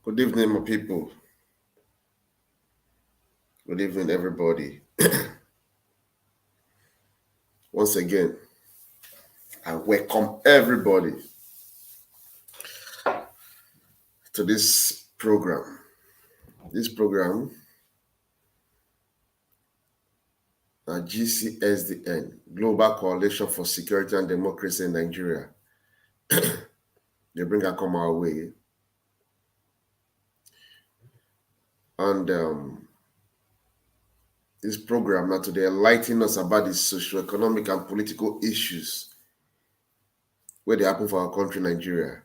Good evening, my people. Good evening, everybody. Once again, I welcome everybody to this program. This program, GCSDN, Global Coalition for Security and Democracy in Nigeria. They bring a come our way. And this program now today enlightening us about the socio-economic and political issues where they happen for our country, Nigeria.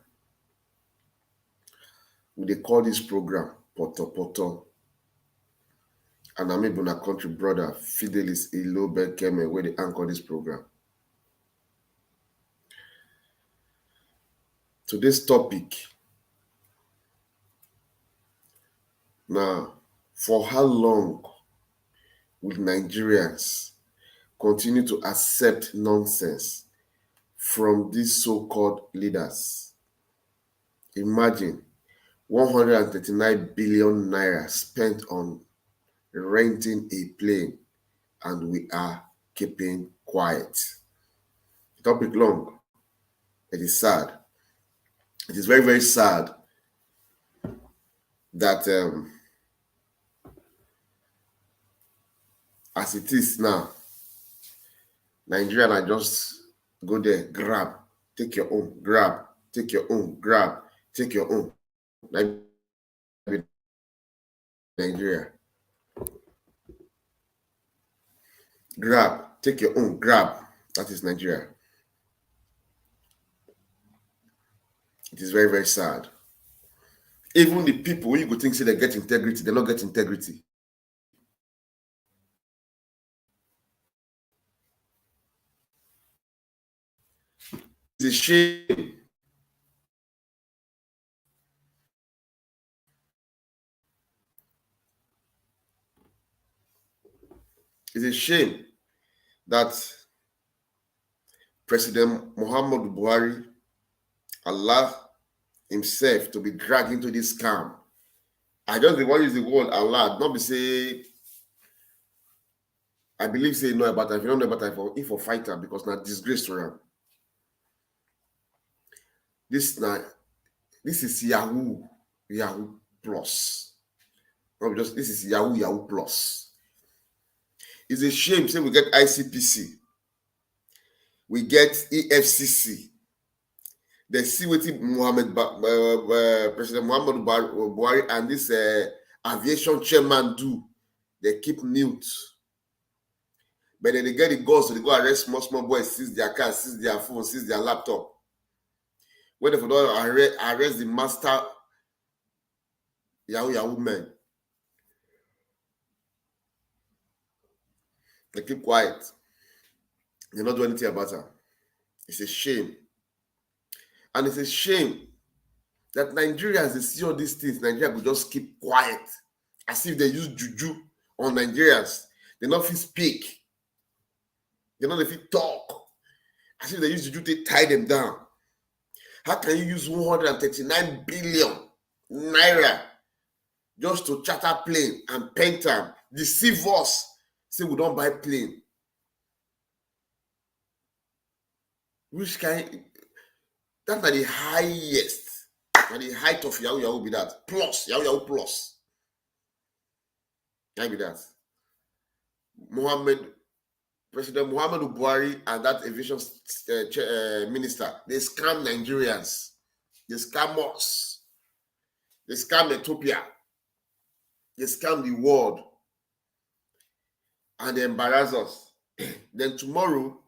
They call this program Poto Poto. And I'm able to country brother Fidelis Ilobe Keme where they anchor this program. Today's topic now, for how long will Nigerians continue to accept nonsense from these so-called leaders? Imagine 139 billion naira spent on renting a plane and we are keeping quiet. The topic long. It is sad. It is very, very sad that as it is now, Nigerian are just go there, grab, take your own, grab, take your own, grab, take your own. Nigeria. Grab, take your own, grab. That is Nigeria. It is very, very sad. Even the people who you could think say they get integrity, they not get integrity. It's a shame. It's a shame that President Muhammadu Buhari allowed himself to be dragged into this scam. I just want to use the word allowed, not be say, I believe say no about that. If you don't know about that, if for fighter, because not disgrace to him. This is Yahoo plus. Not just this is Yahoo plus. It's a shame. Say we get ICPC, we get EFCC. They see what President Muhammad Buhari and this aviation chairman do. They keep mute. But then they get the guns, so they go arrest small boys, seize their car, seize their phone, seize their laptop. When they don't arrest the master Yahoo men, they keep quiet. They don't do anything about it. It's a shame. And it's a shame that Nigerians, they see all these things, Nigeria will just keep quiet. As if they use juju on Nigerians. They not fit speak. They not fit talk. As if they use juju to tie them down. How can you use 139 billion naira just to charter plane and paint them, deceive us, say we don't buy plane? Which kind? That's not the highest, and the height of Yahoo be that. Plus, Yahoo plus. Can be that. President Muhammadu Buhari and that aviation minister, they scam Nigerians. They scam us. They scam Ethiopia. They scam the world. And they embarrass us. Then tomorrow,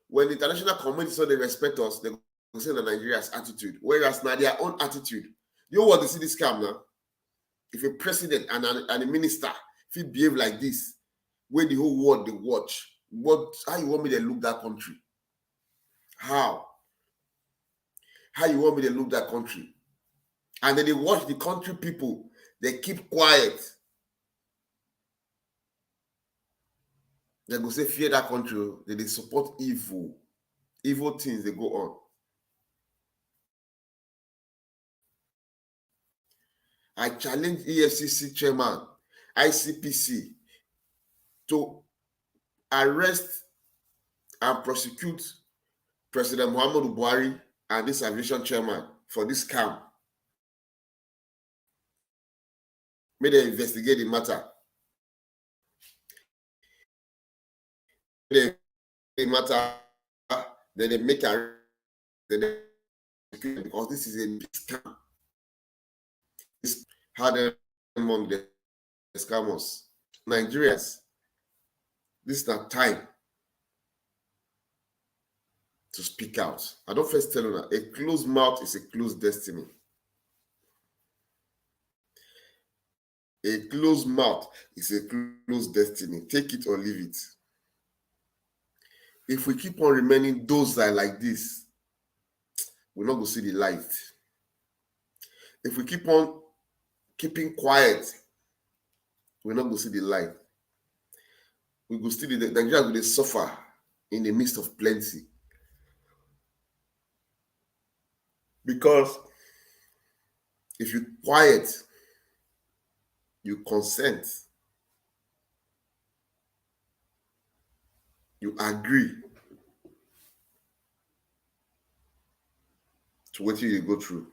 when the international community saw they respect us, they will say the Nigeria's attitude. Whereas now their own attitude. You know what they see this scam now? If a president and a minister if behave like this, where the whole world they watch, how you want me to look that country? How you want me to look that country? And then they watch the country people, they keep quiet. They go say fear that country, they support evil things they go on. I challenge EFCC chairman, ICPC to arrest and prosecute President Muhammadu Buhari and this aviation chairman for this scam. May they investigate the matter. The matter, then they make a because this is a big scam. It's hard among the scammers. Nigerians, this is not time to speak out. I don't first tell you that a closed mouth is a closed destiny. A closed mouth is a closed destiny. Take it or leave it. If we keep on remaining docile like this, we're not going to see the light. If we keep on keeping quiet, we're not going to see the light. We will still, Nigeria will suffer in the midst of plenty. Because if you quiet, you consent, you agree to what you go through.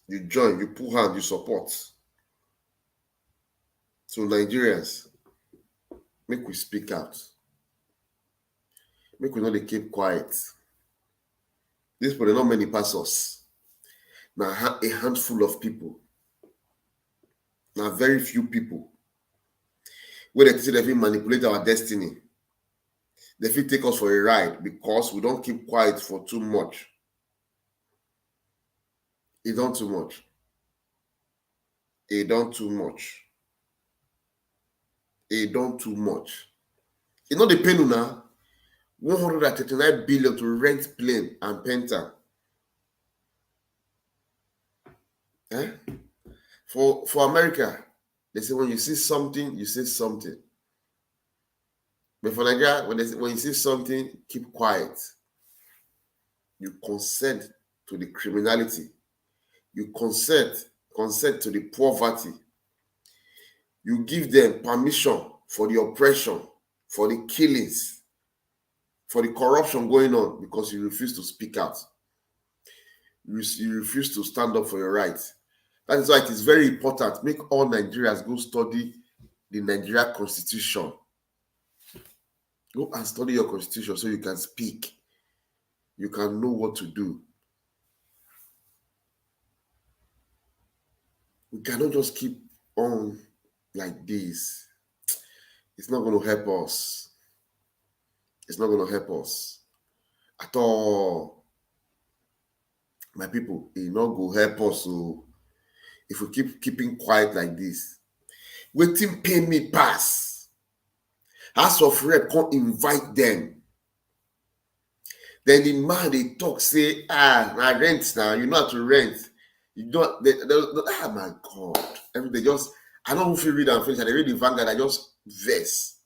You join, you pull hand, you support. So Nigerians, make we speak out. Make we not keep quiet. This people, not many pastors. Now a handful of people. Now very few people. Where they say they will manipulate our destiny. They will take us for a ride because we don't keep quiet for too much. It done too much. It done too much. It done too much. You know the pain now? 139 billion to rent plane and penta. Eh? For America, they say when you see something, you say something. But for Nigeria, when you see something, keep quiet. You consent to the criminality. You consent to the poverty. You give them permission for the oppression, for the killings, for the corruption going on because you refuse to speak out. You refuse to stand up for your rights. That is why it is very important. Make all Nigerians go study the Nigeria Constitution. Go and study your Constitution so you can speak. You can know what to do. We cannot just keep on like this. It's not going to help us. It's not going to help us at all. My people, it not going to help us. So if we keep keeping quiet like this, waiting pay me pass. House of Rep come invite them. Then the man they talk say, I rent now. You know how to rent. You don't. Oh my God! Every day just I don't know if you read and finish. I read the Vanguard. I just verse.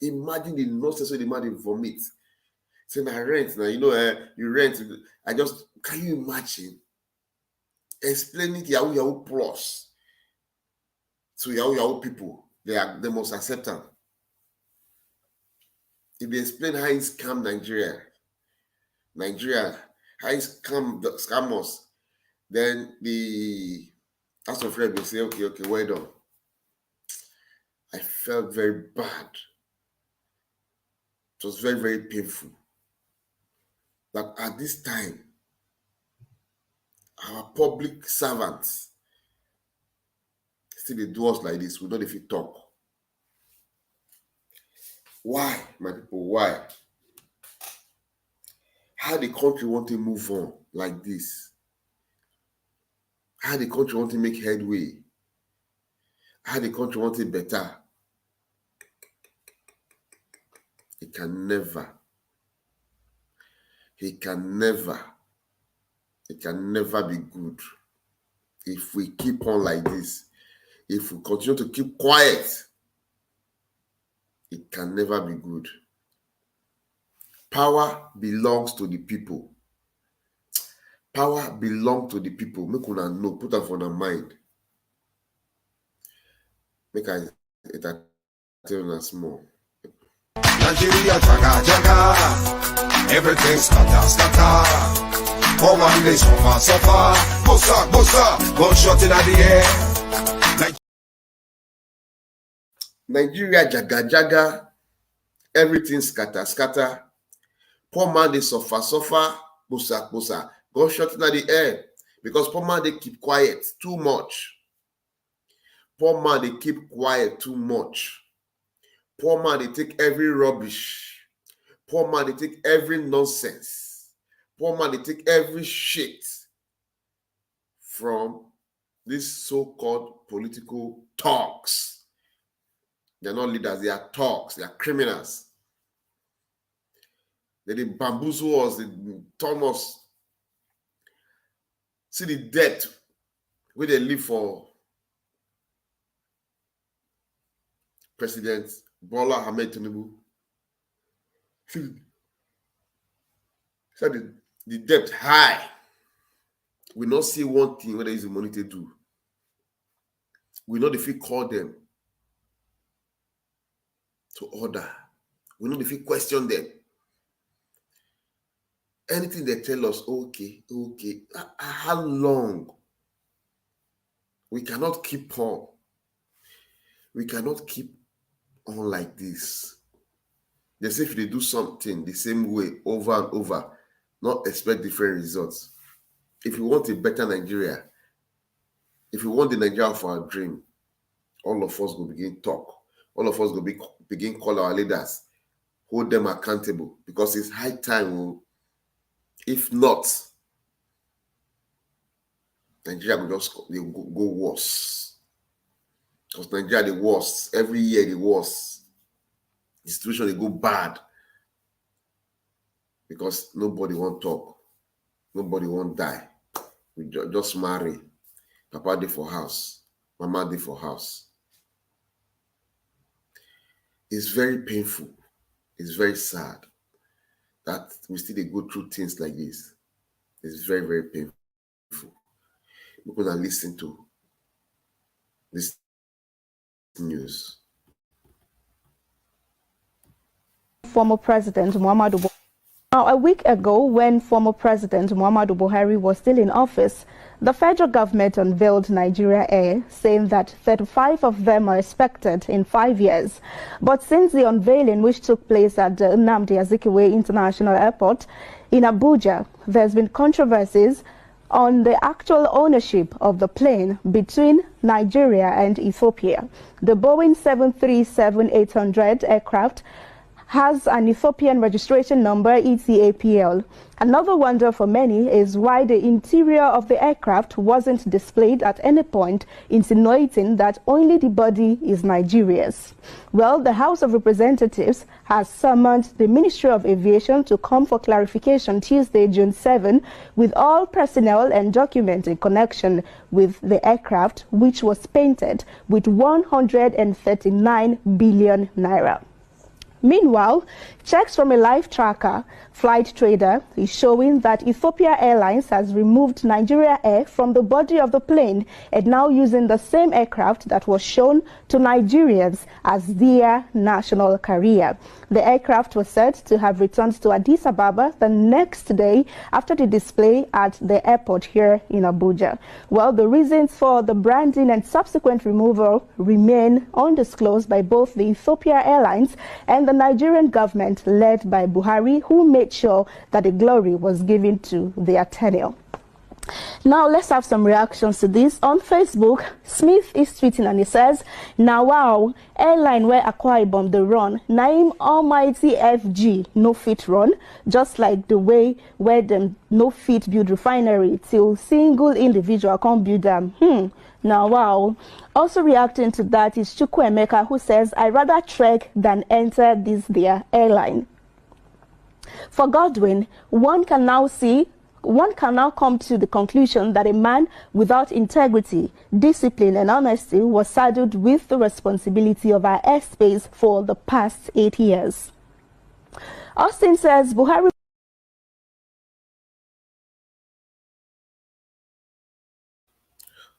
Imagine the nonsense the man vomit. Saying I rent now. You know, you rent. I just can you imagine? Explaining Yahoo Plus to Yahoo people. They must accept them. If they explain how he scam Nigeria, how he scam the scammers, then the House of Rep will say, okay, well done. I felt very bad. It was very, very painful. That at this time, our public servants still they do us like this. We don't even talk. Why, my people? Why? How the country want to move on like this? How the country want to make headway? How the country want it better? It can never be good if we keep on like this. If we continue to keep quiet, it can never be good. Power belongs to the people. Power belong to the people. Make una know, put that for their mind. Make I entertain us small. Nigeria jaga jaga, everything scatter scatter. For one day suffer, bossa, gunshot in the air. Nigeria jaga jaga, everything scatter. Poor man they suffer, bossa, gunshot in the air. Because poor man they keep quiet too much. Poor man they keep quiet too much. Poor man they take every rubbish. Poor man they take every nonsense. Poor man they take every shit from these so-called political talks. They're not leaders, they are talks, they are criminals. They bamboozle us, they turn us. See the debt where they live for President Bola Ahmed Tinubu. So the debt high. We not see one thing where there is the money to do. We know if we call them to order. We know if we question them. Anything they tell us, okay. How long? We cannot keep on. We cannot keep on like this. They say if they do something the same way over and over, not expect different results. If you want a better Nigeria, if you want the Nigeria of our dream, all of us will begin talk. All of us will begin call our leaders, hold them accountable, because it's high time. If not, Nigeria will just go worse. Because Nigeria the worst. Every year the worst. The situation they go bad. Because nobody won't talk. Nobody won't die. We just marry. Papa dey for house. Mama dey for house. It's very painful. It's very sad that we still go through things like this. It's very, very painful. We're going to listen to this news. Former President Muhammadu Buhari. Now, a week ago, when former President Muhammadu Buhari was still in office, the federal government unveiled Nigeria Air, saying that 35 of them are expected in 5 years. But since the unveiling, which took place at the Nnamdi Azikiwe International Airport in Abuja, there's been controversies on the actual ownership of the plane between Nigeria and Ethiopia. The Boeing 737-800 aircraft has an Ethiopian registration number, ETAPL. Another wonder for many is why the interior of the aircraft wasn't displayed at any point, insinuating that only the body is Nigeria's. Well, the House of Representatives has summoned the Ministry of Aviation to come for clarification Tuesday, June 7, with all personnel and documents in connection with the aircraft, which was painted with 139 billion naira. Meanwhile, checks from a live tracker flight trader is showing that Ethiopia Airlines has removed Nigeria Air from the body of the plane and now using the same aircraft that was shown to Nigerians as their national carrier. The aircraft was said to have returned to Addis Ababa the next day after the display at the airport here in Abuja. Well, the reasons for the branding and subsequent removal remain undisclosed by both the Ethiopia Airlines and the Nigerian government led by Buhari, who made sure that the glory was given to their tenure. Now let's have some reactions to this. On Facebook, Smith is tweeting and he says, "Now wow, airline where Akwa Ibom the run, Naim Almighty FG no fit run, just like the way where them no fit build refinery till single individual can't build them. Now wow." Also reacting to that is Chukwuemeka, who says, "I rather trek than enter this their airline." For Godwin, one can now come to the conclusion that a man without integrity, discipline and honesty was saddled with the responsibility of our airspace for the past 8 years. Austin says Buhari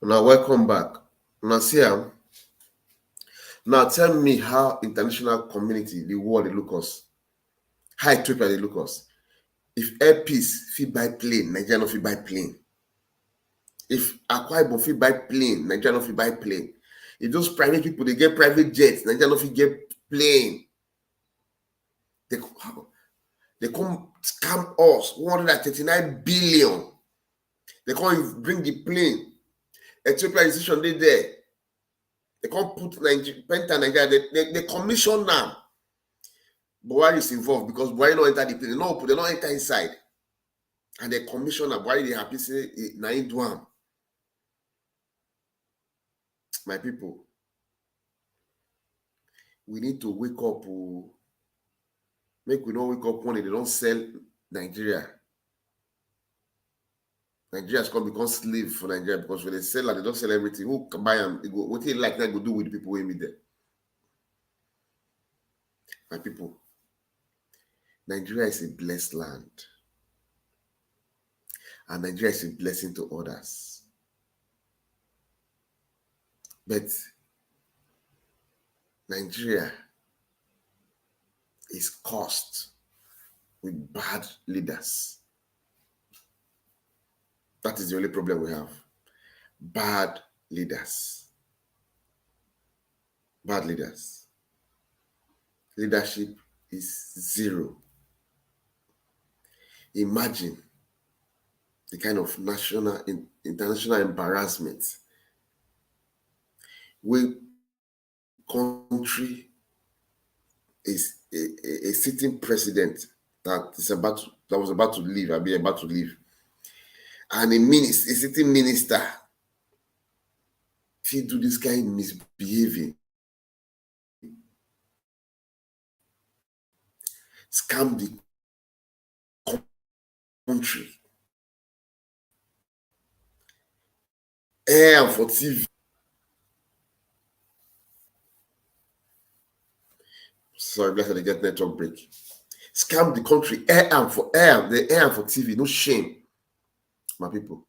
Now, welcome back. Now, see, now tell me how international community, the world, they look us. How Ethiopia, they look us. If Air Peace fit buy plane, Nigeria no fit buy plane. If Akwa Ibom fit buy plane, Nigeria no fit buy plane. If those private people, they get private jets, Nigeria no fit get plane. They come scam us 139 billion. They come bring the plane. Ethiopia decision they there. They can't put Penta Nigeria. They commission now. Buhari is involved because Buhari no enter the plane. They don't enter inside. And the commissioner, Buhari, they happy say, na him do am. My people, we need to wake up. Make we not wake up when they don't sell Nigeria. Nigerians come become slave for Nigeria because when they sell and they don't sell everything, who can buy them? What they like that go do with the people who meet there? My people, Nigeria is a blessed land. And Nigeria is a blessing to others. But Nigeria is cursed with bad leaders. That is the only problem we have. Bad leaders. Bad leaders. Leadership is zero. Imagine the kind of national, international embarrassment where country is a sitting president that was about to leave, and a sitting minister, if he do this guy misbehaving, scam the country, air for TV. Sorry, blessed they get network break. Scam the country, the air for TV, no shame. My people,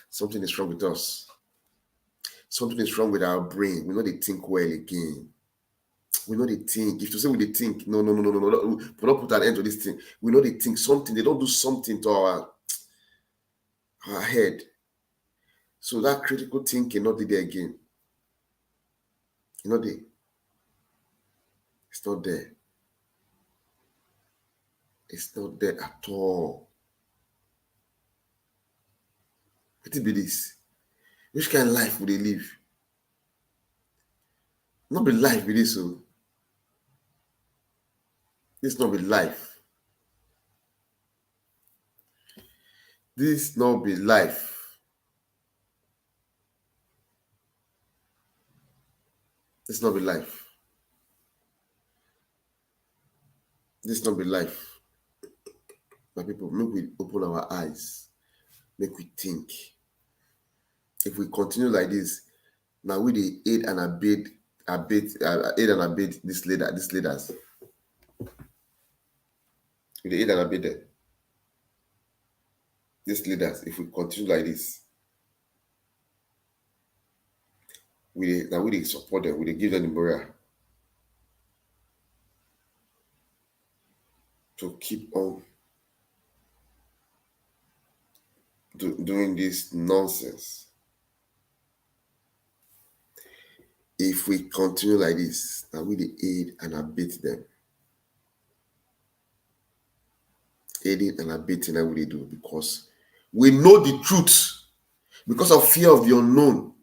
something is wrong with us. Something is wrong with our brain. We know they think well again. We know they think. If you say we they think, no. We don't put an end to this thing. We know they think something. They don't do something to our head. So that critical thinking not be there again. It's not there. It's not there at all. What be this? Which kind of life would they live? Not be life with this, so this not be life. This not be life. This not be life. This not be life. My people, make we open our eyes. Make we think. If we continue like this, now we dey aid and abet these leaders. We dey aid and abet them. These leaders, if we continue like this, we dey support them, we dey give them the morale to keep on doing this nonsense. If we continue like this, now we dey aid and abet them. Aiding and abetting that we do because we know the truth. Because of fear of the unknown,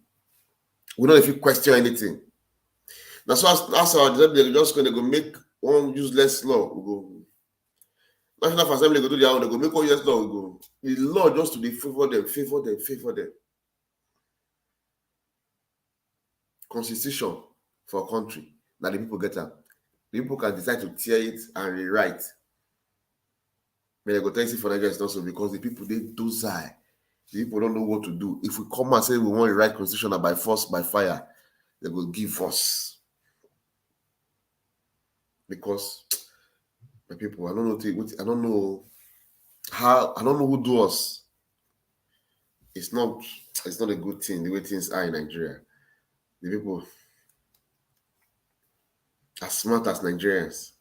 we don't if you question anything. That's why they're just going to go make one useless law. We go National Assembly go do their own. They go make one useless law. We go the law just to favor them. Constitution for a country that the people get them. The people can decide to tear it and rewrite. But they go tell you for Nigeria it's not so because the people they docile. The people don't know what to do. If we come and say we want to write constitution by force, by fire, they will give us. Because my people, I don't know who do us. It's not a good thing the way things are in Nigeria. The people as smart as Nigerians.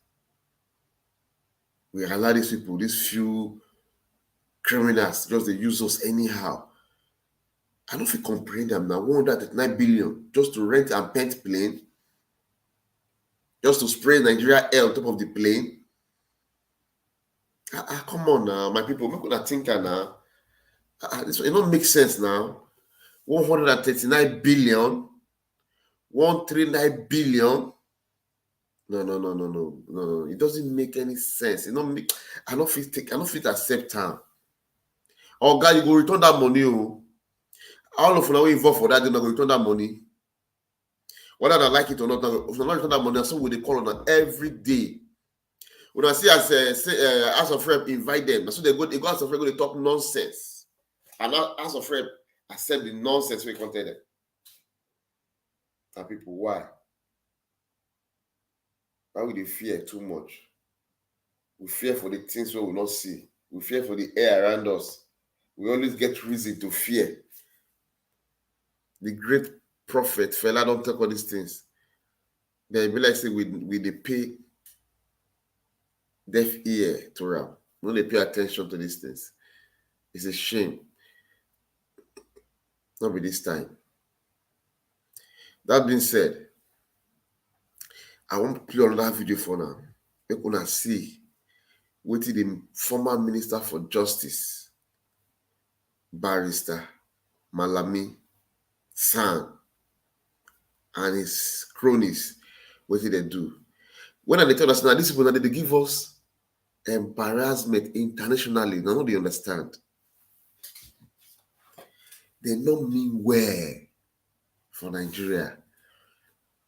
We allow these people, these few criminals, just they use us anyhow. I don't feel comprehend them now. 139 billion just to rent and paint plane, just to spray Nigeria air on top of the plane. Come on now, my people, make una think now. It don't make sense now. 139 billion, 139 billion. No. It doesn't make any sense. It don't make. I don't feel accept time. Oh God, you go return that money. Oh. All of you involved for that, they're not going to return that money. Whether they like it or not, if they not return that money, so will they call on them every day. When I see as House of Rep invite them, so they go House of Rep, they talk nonsense. And now House of Rep accept the nonsense we contain them. And people, why? Why would they fear too much? We fear for the things we will not see. We fear for the air around us. We always get reason to fear. The great prophet, fella, don't talk all these things. They be like say we they pay deaf ear to them. When they pay attention to these things. It's a shame. Not be this time. That being said, I want to play another video for now. Make una see what the former Minister for Justice, Barrister Malami San, and his cronies, what did they do? When they tell us now, these people they give us embarrassment internationally. Now they understand. They don't mean well for Nigeria.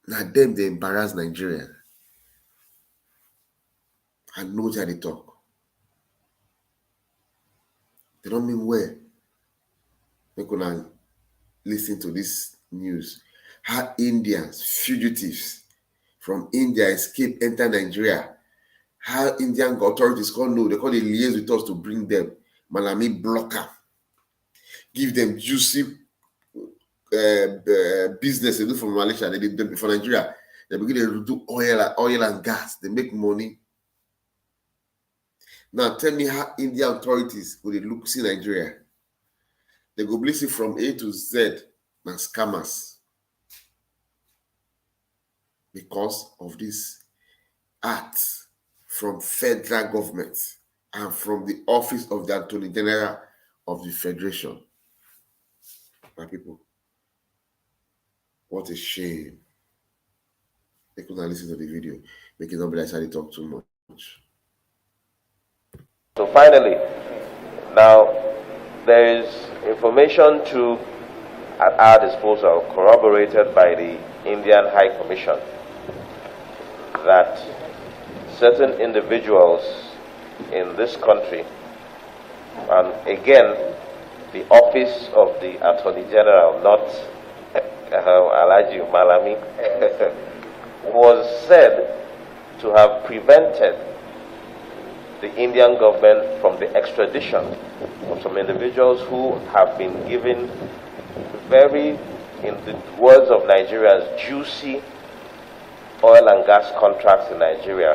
Now them they embarrass Nigeria. I know how they talk. They don't mean well. Make una listen to this news. How Indians, fugitives from India escape, enter Nigeria. How Indian authorities call no, they call the liaise with us to bring them. Malami blocker. Give them juicy business they do from Malaysia. They did for Nigeria. They begin to do oil and gas. They make money. Now tell me how Indian authorities will they look see Nigeria. They go bless it from A to Z and scammers because of this act from federal government and from the office of the Attorney General of the Federation. My people, what a shame. They could not listen to the video, making nobody actually talk too much. So finally, now there is information at our disposal, corroborated by the Indian High Commission, that certain individuals in this country, and again, the office of the Attorney General, not Alaji Malami, was said to have prevented the Indian government from the extradition of some individuals who have been given very, in the words of Nigerians, juicy oil and gas contracts in Nigeria.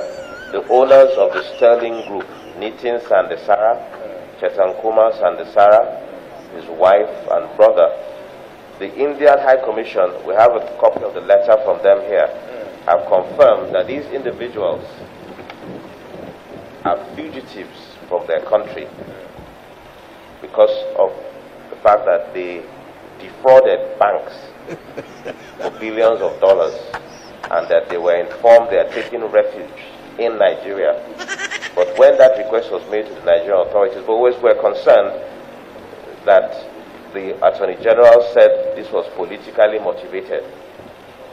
The owners of the Sterling Group, Nitin Sandesara, Chetankuma Sandesara, his wife and brother. The Indian High Commission, we have a copy of the letter from them here, have confirmed that these individuals are fugitives from their country because of the fact that they defrauded banks for billions of dollars, and that they were informed they are taking refuge in Nigeria. But when that request was made to the Nigerian authorities, we always were concerned that the Attorney General said this was politically motivated.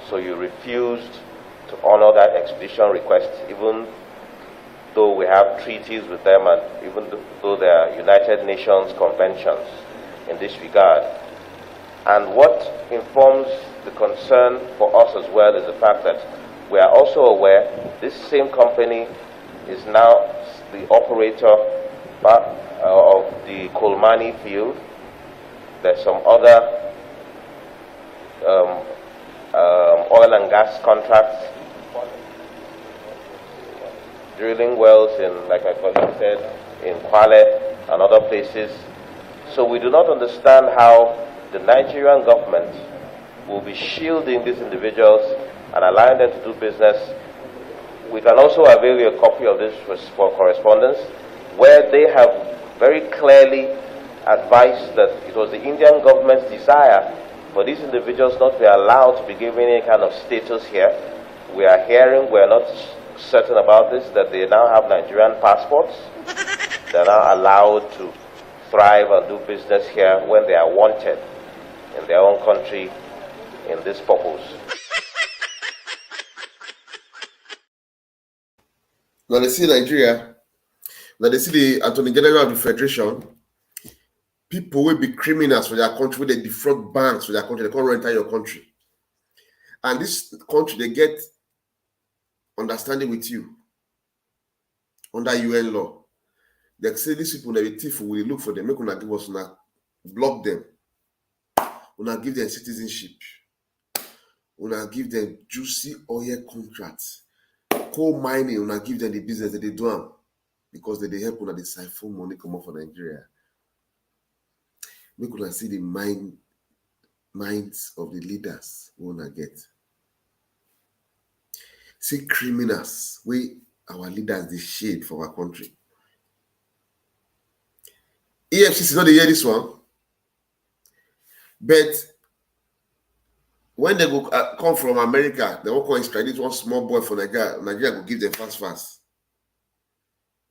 So you refused to honor that extradition request, even though we have treaties with them and even though there are United Nations conventions in this regard. And what informs the concern for us as well is the fact that we are also aware this same company is now the operator of the Kolmani field, There's some other oil and gas contracts, drilling wells in, like my colleague said, in Kwale and other places. So we do not understand how the Nigerian government will be shielding these individuals and allowing them to do business. We can also avail you a copy of this for correspondence, where they have very clearly advised that it was the Indian government's desire for these individuals not to be allowed to be given any kind of status here. We are hearing, we are not certain about this, that they now have Nigerian passports. They are now allowed to thrive and do business here when they are wanted in their own country in this purpose. Now they see Nigeria, now they see the Attorney General of the Federation, people will be criminals for their country, they defraud banks for their country, they can't enter your country. And this country, they get understanding with you under UN law. They say these people, they be thief, we look for them, make una give us, una block them, una give them citizenship, una give them juicy oil contracts, coal mining, una give them the business that they do, because they help una the siphon money come up for Nigeria. Make una see the minds of the leaders we wanna get. See criminals, we our leaders they shade for our country. EFCC not hear this one, but when they go come from America, they won't come extradite one small boy for Nigeria. Nigeria will give them fast.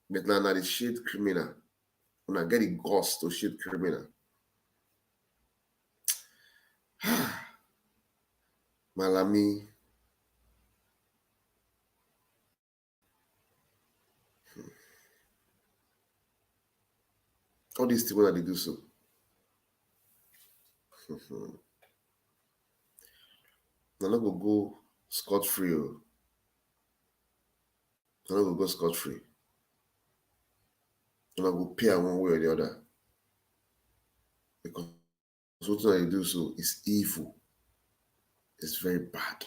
But now they shade criminal. When I get the guts to shade criminal. Malami. All these things that they do so. They're not going to go scot-free. They're not going to go scot-free. They're not going to pay one way or the other. Because what they do so is evil. It's very bad.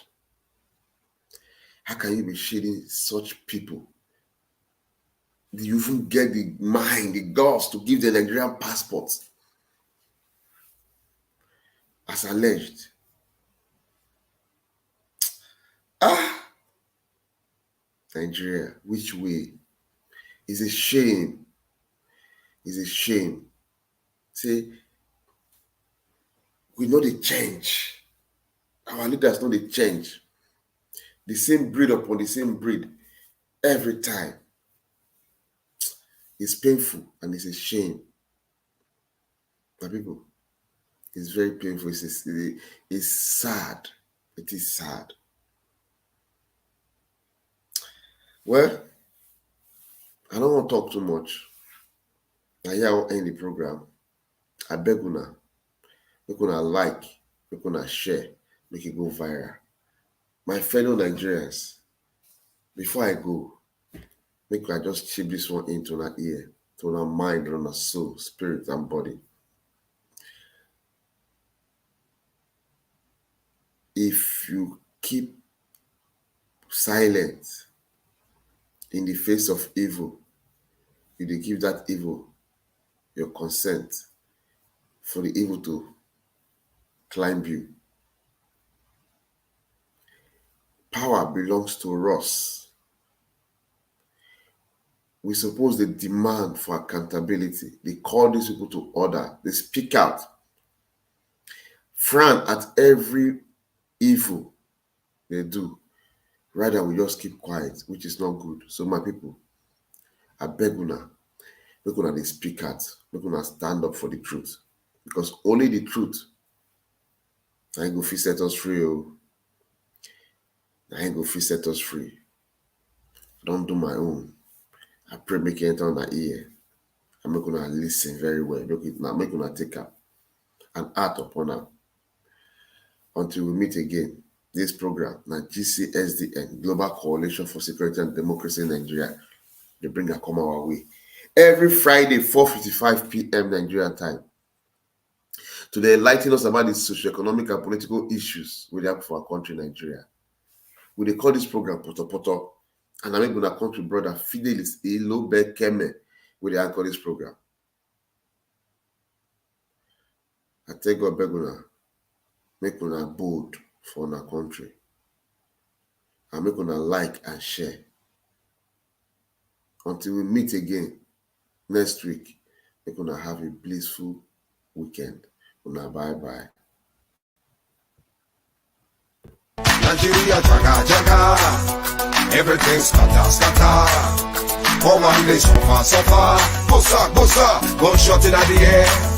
How can you be shading such people? Do you even get the mind, the guts to give the Nigerian passports? As alleged. Nigeria, which way? It's a shame. It's a shame. See, we know the change. Our leaders know the change. The same breed upon the same breed every time. It's painful and it's a shame. But people, it's very painful. It's sad. It is sad. Well, I don't want to talk too much. Now here I'll end the program. I beg una, make una like, make una share, make it go viral. My fellow Nigerians, before I go, make I just chip this one into our ear, to our mind, on our soul, spirit, and body. If you keep silent in the face of evil, you dey give that evil your consent for the evil to climb you. Power belongs to us. We suppose they demand for accountability. They call these people to order. They speak out. Frown at every evil they do. Rather, we just keep quiet, which is not good. So my people, I beg una, make una they speak out. Make una stand up for the truth. Because only the truth I ain't go fit set us free. I ain't go fit set us free. I don't do my own. I pray make it enter on the ear. I'm not gonna listen very well. Make una take up and act upon her. Until we meet again. This program, na GCSDN, Global Coalition for Security and Democracy in Nigeria, they bring a come our way. Every Friday, 4:55 p.m. Nigerian time. to enlighten us about the socio-economic and political issues we have for our country, Nigeria. We dey call this program Poto Poto, and I make una country brother Fidelis Ilobe Keme we dey anchor this program. I tell God beg una, make una bold for our country, and make una like and share. Until we meet again next week, make una have a blissful weekend. Una bye bye. Nigeria jaga jaga, everything scatter scatter. Come on, they suffer suffer. Bossa bossa, gunshot in the air.